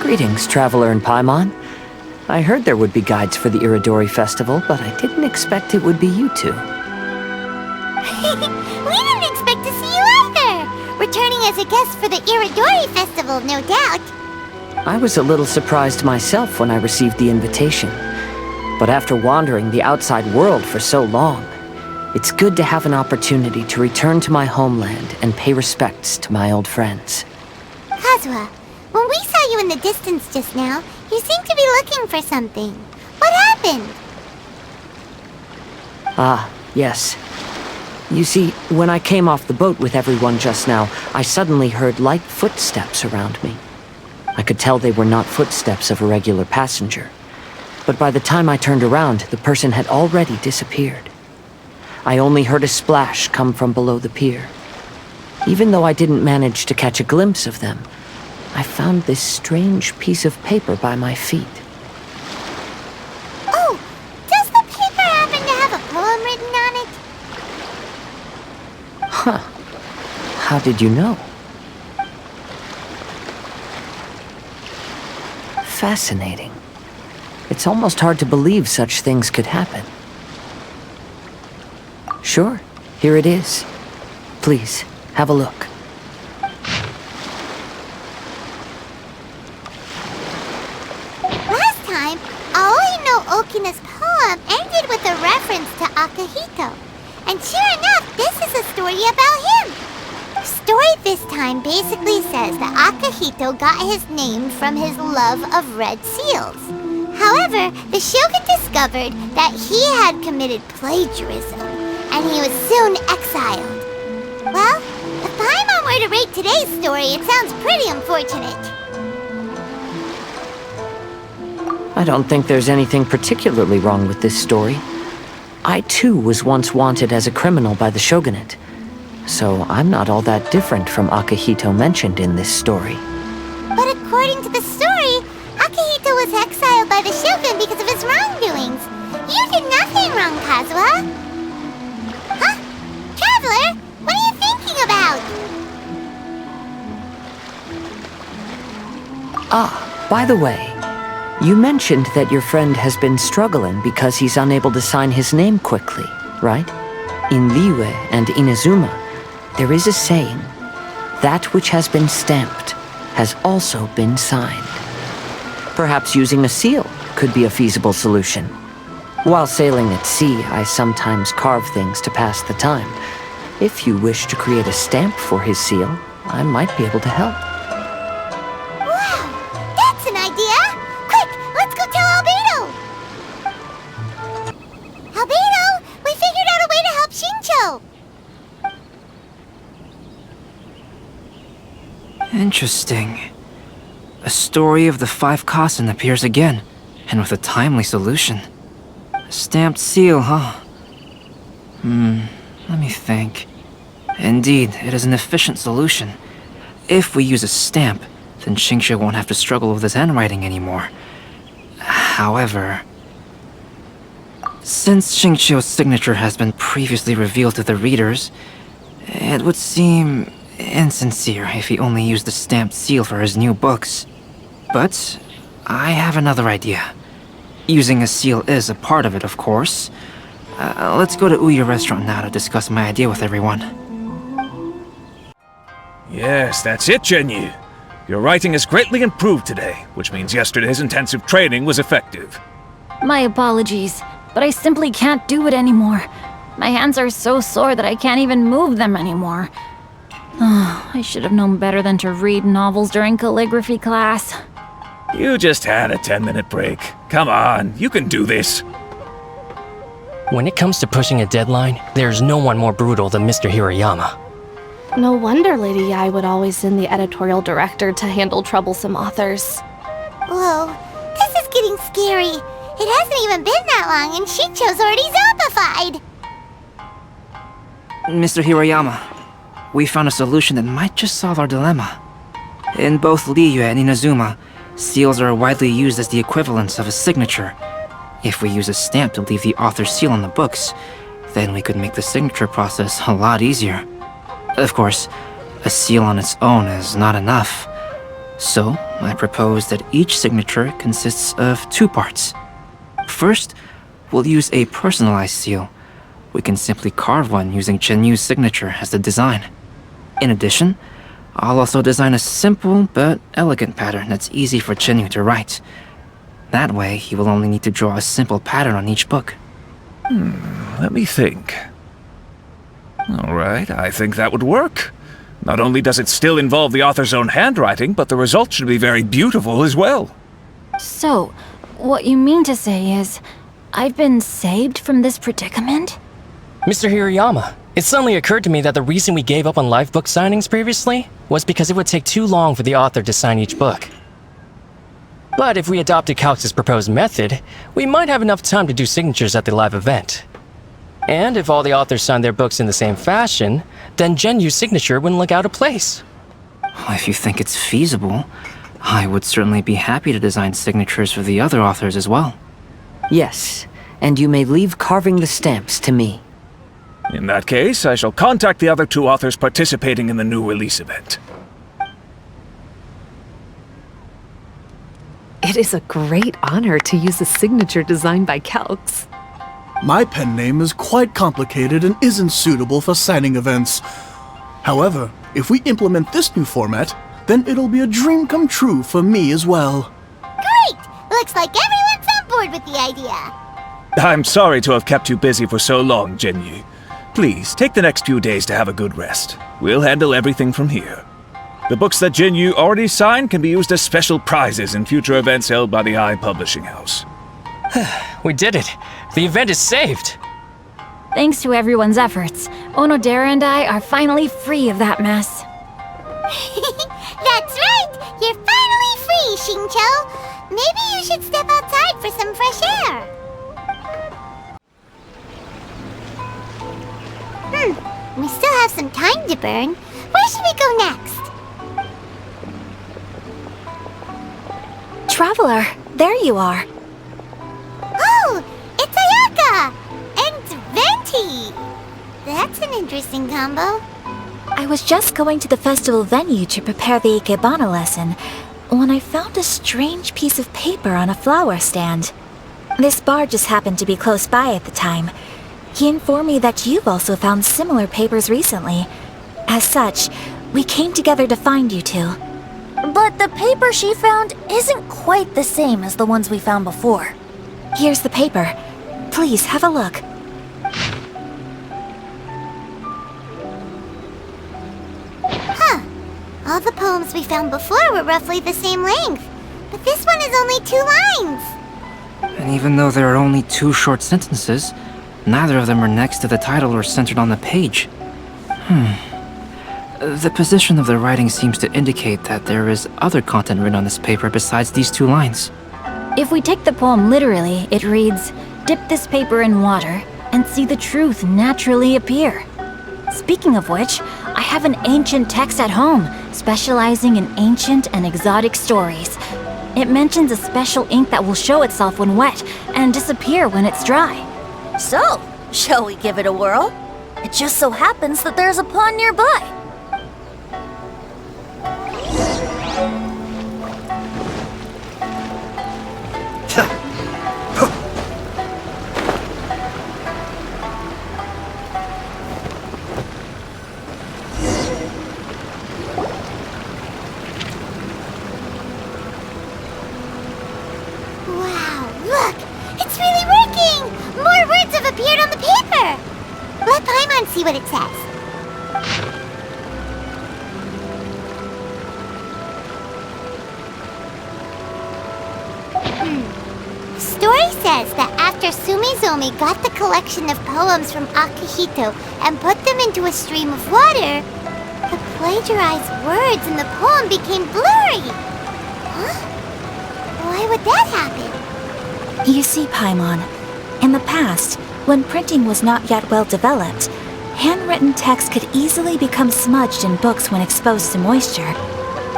Greetings, traveler in Paimon. I heard there would be guides for the Iridori Festival, but I didn't expect it would be you two. We didn't expect to see you either! Returning as a guest for the Iridori Festival, no doubt. I was a little surprised myself when I received the invitation. But after wandering the outside world for so long, it's good to have an opportunity to return to my homeland and pay respects to my old friends. Kazuha, when we saw you in the distance just now, you seemed to be looking for something. What happened? Ah, yes. You see, when I came off the boat with everyone just now, I suddenly heard light footsteps around me. I could tell they were not footsteps of a regular passenger. But by the time I turned around, the person had already disappeared. I only heard a splash come from below the pier. Even though I didn't manage to catch a glimpse of them, I found this strange piece of paper by my feet. Oh, does the paper happen to have a poem written on it? Huh. How did you know? Fascinating. It's almost hard to believe such things could happen. Sure, here it is. Please, have a look. Last time, Aoi no Okina's poem ended with a reference to Akihito. And sure enough, this is a story about him. The story this time basically says that Akihito got his name from his love of red seals. However, the shogun discovered that he had committed plagiarism, and he was soon exiled. Well, if Paimon were to rate today's story, it sounds pretty unfortunate. I don't think there's anything particularly wrong with this story. I too was once wanted as a criminal by the shogunate, so I'm not all that different from Akihito mentioned in this story. But according to the story, Akihito was exiled by the shogun because of his wrongdoings. You did nothing wrong, Kazuha. Huh? Traveler, what are you thinking about? Ah, by the way, you mentioned that your friend has been struggling because he's unable to sign his name quickly, right? In Liyue and Inazuma, there is a saying, that which has been stamped has also been signed. Perhaps using a seal could be a feasible solution. While sailing at sea, I sometimes carve things to pass the time. If you wish to create a stamp for his seal, I might be able to help. Wow, that's an idea! Quick, let's go tell Albedo! Albedo, we figured out a way to help Shincho! Interesting. A story of the 5 Kasen appears again, and with a timely solution. A stamped seal, huh? Let me think. Indeed, it is an efficient solution. If we use a stamp, then Xingqiu won't have to struggle with his handwriting anymore. However, since Xingqiu's signature has been previously revealed to the readers, it would seem insincere if he only used the stamped seal for his new books. But I have another idea. Using a seal is a part of it, of course. Let's go to Uya Restaurant now to discuss my idea with everyone. Yes, that's it, Genyu. Your writing has greatly improved today, which means yesterday's intensive training was effective. My apologies, but I simply can't do it anymore. My hands are so sore that I can't even move them anymore. I should have known better than to read novels during calligraphy class. You just had a 10-minute break. Come on, you can do this. When it comes to pushing a deadline, there's no one more brutal than Mr. Hirayama. No wonder Lady Yai would always send the editorial director to handle troublesome authors. Whoa, this is getting scary. It hasn't even been that long and Shincho's already zombified. Mr. Hirayama, we found a solution that might just solve our dilemma. In both Liyue and Inazuma, seals are widely used as the equivalents of a signature. If we use a stamp to leave the author's seal on the books, then we could make the signature process a lot easier. Of course, a seal on its own is not enough. So, I propose that each signature consists of 2 parts. First, we'll use a personalized seal. We can simply carve one using Chenyu's signature as the design. In addition, I'll also design a simple but elegant pattern that's easy for Chenyu to write. That way, he will only need to draw a simple pattern on each book. Let me think. Alright, I think that would work. Not only does it still involve the author's own handwriting, but the result should be very beautiful as well. So, what you mean to say is, I've been saved from this predicament? Mr. Hirayama, it suddenly occurred to me that the reason we gave up on live book signings previously was because it would take too long for the author to sign each book. But if we adopted Calx's proposed method, we might have enough time to do signatures at the live event. And if all the authors signed their books in the same fashion, then Genyu's signature wouldn't look out of place. If you think it's feasible, I would certainly be happy to design signatures for the other authors as well. Yes, and you may leave carving the stamps to me. In that case, I shall contact the other 2 authors participating in the new release event. It is a great honor to use a signature designed by Calx. My pen name is quite complicated and isn't suitable for signing events. However, if we implement this new format, then it'll be a dream come true for me as well. Great! Looks like everyone's on board with the idea. I'm sorry to have kept you busy for so long, Genyu. Please, take the next few days to have a good rest. We'll handle everything from here. The books that Genyu already signed can be used as special prizes in future events held by the I Publishing House. We did it! The event is saved! Thanks to everyone's efforts, Onodera and I are finally free of that mess. That's right! You're finally free, Xingqiu! Maybe you should step outside for some fresh air. We still have some time to burn. Where should we go next? Traveler, there you are. Oh, it's Ayaka! And Venti! That's an interesting combo. I was just going to the festival venue to prepare the Ikebana lesson when I found a strange piece of paper on a flower stand. This bar just happened to be close by at the time. He informed me that you've also found similar papers recently. As such, we came together to find you two. But the paper she found isn't quite the same as the ones we found before. Here's the paper. Please have a look. Huh. All the poems we found before were roughly the same length. But this one is only 2 lines. And even though there are only 2 short sentences, neither of them are next to the title or centered on the page. The position of the writing seems to indicate that there is other content written on this paper besides these 2 lines. If we take the poem literally, it reads, "Dip this paper in water and see the truth naturally appear." Speaking of which, I have an ancient text at home, specializing in ancient and exotic stories. It mentions a special ink that will show itself when wet and disappear when it's dry. So, shall we give it a whirl? It just so happens that there's a pond nearby. Wow, look! It's really working! More words have appeared on the paper! Let Paimon see what it says. Story says that after Sumizomi got the collection of poems from Akihito and put them into a stream of water, the plagiarized words in the poem became blurry. Huh? Why would that happen? You see, Paimon, in the past, when printing was not yet well developed, handwritten text could easily become smudged in books when exposed to moisture.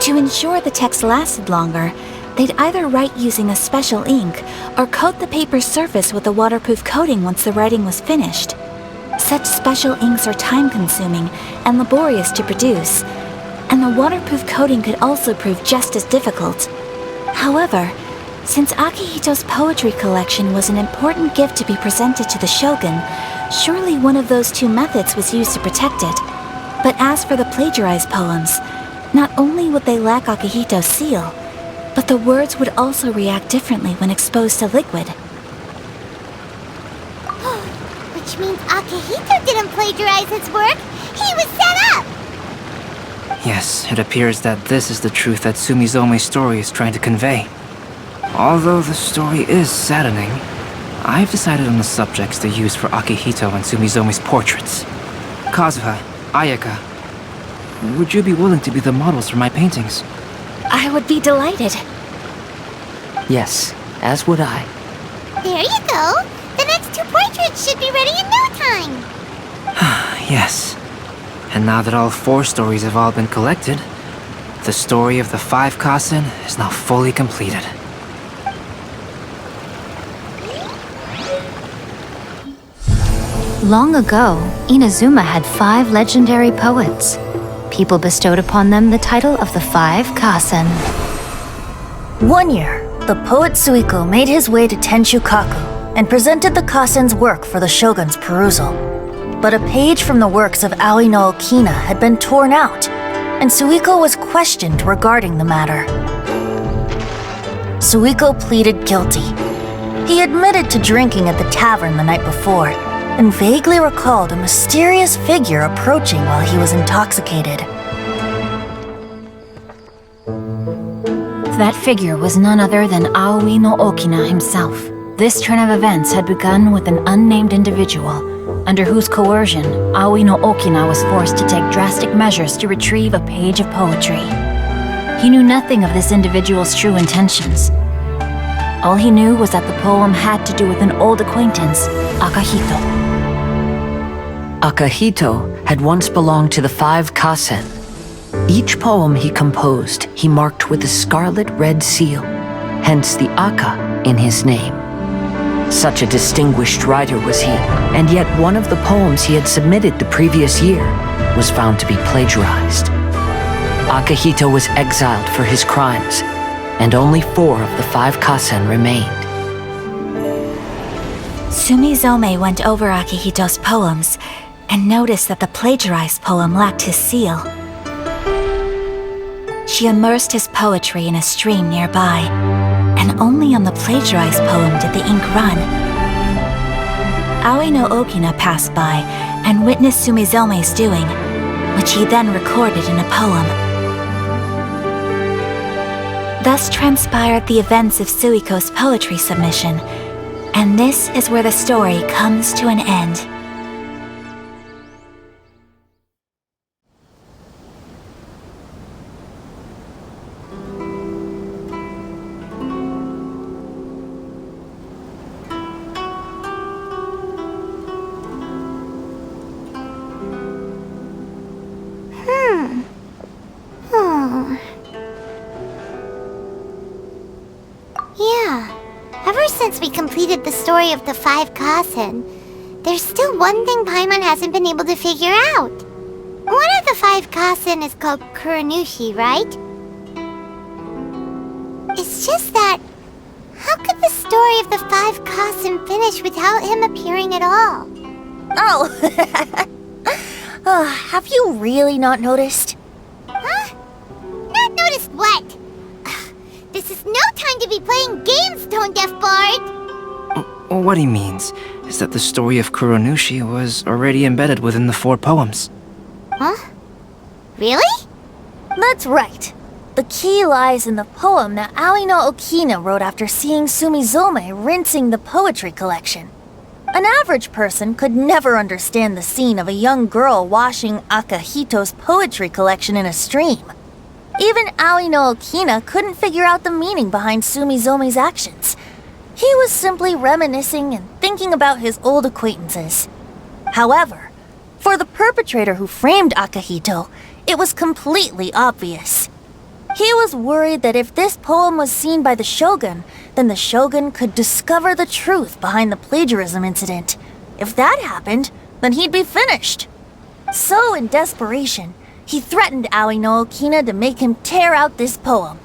To ensure the text lasted longer, they'd either write using a special ink or coat the paper's surface with a waterproof coating once the writing was finished. Such special inks are time-consuming and laborious to produce. and the waterproof coating could also prove just as difficult. However, since Akihito's poetry collection was an important gift to be presented to the shogun, surely one of those two methods was used to protect it. But as for the plagiarized poems, not only would they lack Akihito's seal, but the words would also react differently when exposed to liquid. Which means Akihito didn't plagiarize his work. He was set up! Yes, it appears that this is the truth that Sumizome's story is trying to convey. Although the story is saddening, I've decided on the subjects to use for Akihito and Sumizome's portraits. Kazuha, Ayaka, would you be willing to be the models for my paintings? I would be delighted. Yes, as would I. There you go. The next two portraits should be ready in no time. Yes. And now that all 4 stories have all been collected, the story of the 5 Kasen is now fully completed. Long ago, Inazuma had 5 legendary poets. People bestowed upon them the title of the 5 Kasen. One year, the poet Suiko made his way to Tenshukaku and presented the Kasen's work for the shogun's perusal. But a page from the works of Aoi no Okina had been torn out, and Suiko was questioned regarding the matter. Suiko pleaded guilty. He admitted to drinking at the tavern the night before, and vaguely recalled a mysterious figure approaching while he was intoxicated. That figure was none other than Aoi no Okina himself. This turn of events had begun with an unnamed individual, under whose coercion, Aoi no Okina was forced to take drastic measures to retrieve a page of poetry. He knew nothing of this individual's true intentions. All he knew was that the poem had to do with an old acquaintance, Akihito. Akihito had once belonged to the 5 Kasen. Each poem he composed, he marked with a scarlet red seal, hence the Aka in his name. Such a distinguished writer was he, and yet one of the poems he had submitted the previous year was found to be plagiarized. Akihito was exiled for his crimes, and only 4 of the 5 Kasen remained. Sumizome went over Akihito's poems and noticed that the plagiarized poem lacked his seal. She immersed his poetry in a stream nearby, and only on the plagiarized poem did the ink run. Aoi no Okina passed by and witnessed Sumizome's doing, which he then recorded in a poem. Thus transpired the events of Suiko's poetry submission, and this is where the story comes to an end. Yeah. Ever since we completed the story of the 5 Kasen, there's still one thing Paimon hasn't been able to figure out. One of the 5 Kasen is called Kuranushi, right? It's just that, how could the story of the 5 Kasen finish without him appearing at all? Have you really not noticed? Huh? Not noticed what? This is no time to be playing games, Tone Deaf Bard! What he means is that the story of Kuronushi was already embedded within the 4 poems. Huh? Really? That's right. The key lies in the poem that Aoi no Okina wrote after seeing Sumizome rinsing the poetry collection. An average person could never understand the scene of a young girl washing Akihito's poetry collection in a stream. Even Aoi no Okina couldn't figure out the meaning behind Sumizome's actions. He was simply reminiscing and thinking about his old acquaintances. However, for the perpetrator who framed Akihito, it was completely obvious. He was worried that if this poem was seen by the Shogun, then the Shogun could discover the truth behind the plagiarism incident. If that happened, then he'd be finished. So, in desperation, He threatened Aoi no Okina to make him tear out this poem.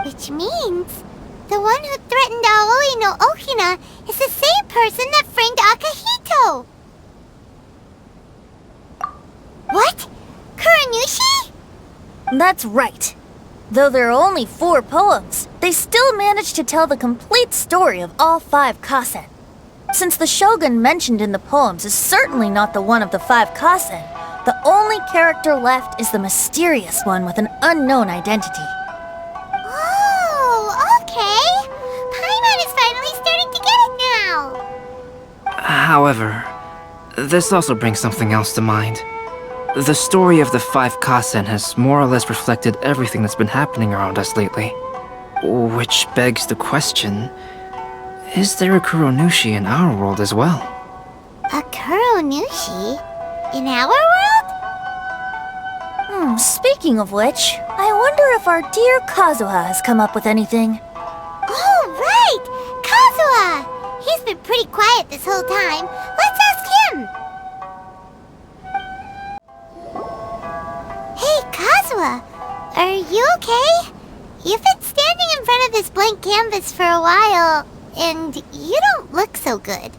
Which means the one who threatened Aoi no Okina is the same person that framed Akihito. What? Kuranushi? That's right. Though there are only 4 poems, they still managed to tell the complete story of all 5 kasen. Since the shogun mentioned in the poems is certainly not the one of the 5 kasen, the only character left is the mysterious one with an unknown identity. Oh, okay. Paimon is finally starting to get it now. However, this also brings something else to mind. The story of the 5 kasen has more or less reflected everything that's been happening around us lately. Which begs the question, is there a Kuronushi in our world as well? A Kuranushi? In our world? Speaking of which, I wonder if our dear Kazuha has come up with anything. Oh, right! Kazuha! He's been pretty quiet this whole time. Let's ask him! Hey, Kazuha! Are you okay? You've been standing in front of this blank canvas for a while, and you don't look so good.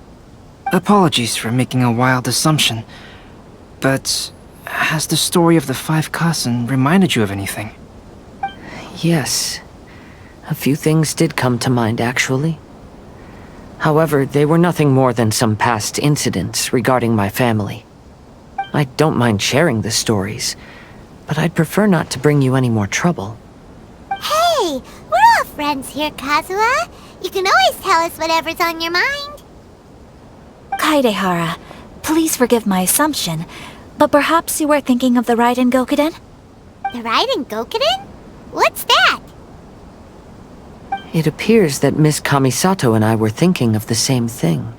Apologies for making a wild assumption, but has the story of the 5 kasen reminded you of anything? Yes. A few things did come to mind, actually. However, they were nothing more than some past incidents regarding my family. I don't mind sharing the stories, but I'd prefer not to bring you any more trouble. Hey, we're all friends here, Kazuha. You can always tell us whatever's on your mind. Kaidehara, please forgive my assumption, but perhaps you were thinking of the Raiden Gokuden? The Raiden Gokuden? What's that? It appears that Miss Kamisato and I were thinking of the same thing.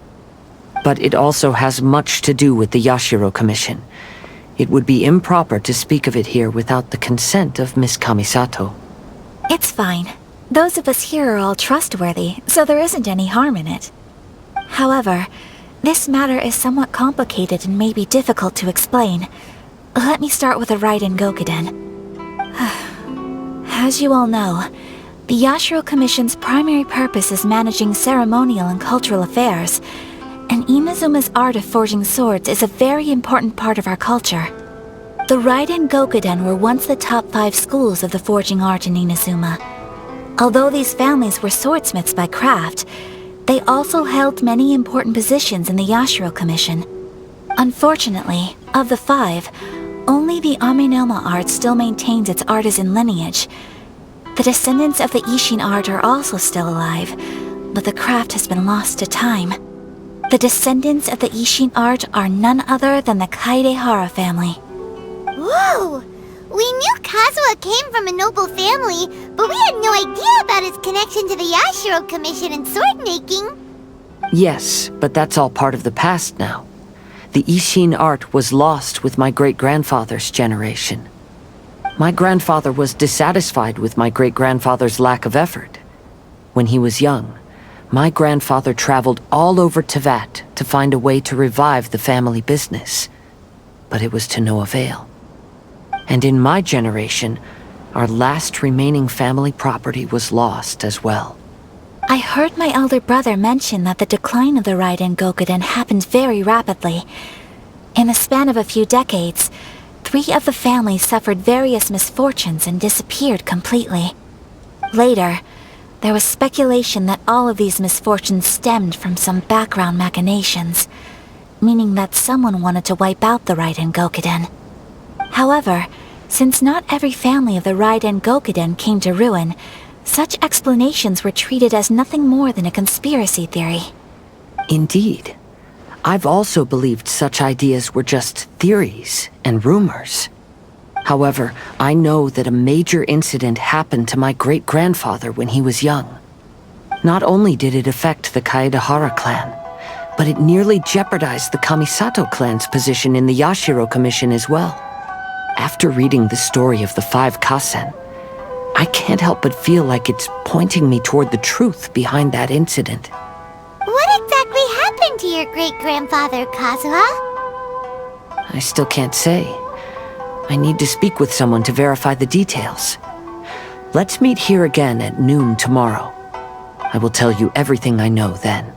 But it also has much to do with the Yashiro Commission. It would be improper to speak of it here without the consent of Miss Kamisato. It's fine. Those of us here are all trustworthy, so there isn't any harm in it. However, this matter is somewhat complicated and may be difficult to explain. Let me start with the Raiden Gokuden. As you all know, the Yashiro Commission's primary purpose is managing ceremonial and cultural affairs, and Inazuma's art of forging swords is a very important part of our culture. The Raiden Gokuden were once the top 5 schools of the forging art in Inazuma. Although these families were swordsmiths by craft, they also held many important positions in the Yashiro Commission. Unfortunately, of the 5, only the Amenoma art still maintains its artisan lineage. The descendants of the Ishin art are also still alive, but the craft has been lost to time. The descendants of the Ishin art are none other than the Kaidehara family. Whoa! We knew Kazuha came from a noble family, but we had no idea about his connection to the Yashiro Commission and sword making. Yes, but that's all part of the past now. The Ishin art was lost with my great-grandfather's generation. My grandfather was dissatisfied with my great-grandfather's lack of effort. When he was young, my grandfather traveled all over Tevat to find a way to revive the family business. But it was to no avail. And in my generation, our last remaining family property was lost as well. I heard my elder brother mention that the decline of the Raiden Gokuden happened very rapidly. In the span of a few decades, 3 of the families suffered various misfortunes and disappeared completely. Later, there was speculation that all of these misfortunes stemmed from some background machinations, meaning that someone wanted to wipe out the Raiden Gokuden. However, since not every family of the Raiden Gokuden came to ruin, such explanations were treated as nothing more than a conspiracy theory. Indeed. I've also believed such ideas were just theories and rumors. However, I know that a major incident happened to my great-grandfather when he was young. Not only did it affect the Kaedehara clan, but it nearly jeopardized the Kamisato clan's position in the Yashiro Commission as well. After reading the story of the 5 kasen, I can't help but feel like it's pointing me toward the truth behind that incident. What exactly happened to your great-grandfather, Kazuha? I still can't say. I need to speak with someone to verify the details. Let's meet here again at noon tomorrow. I will tell you everything I know then.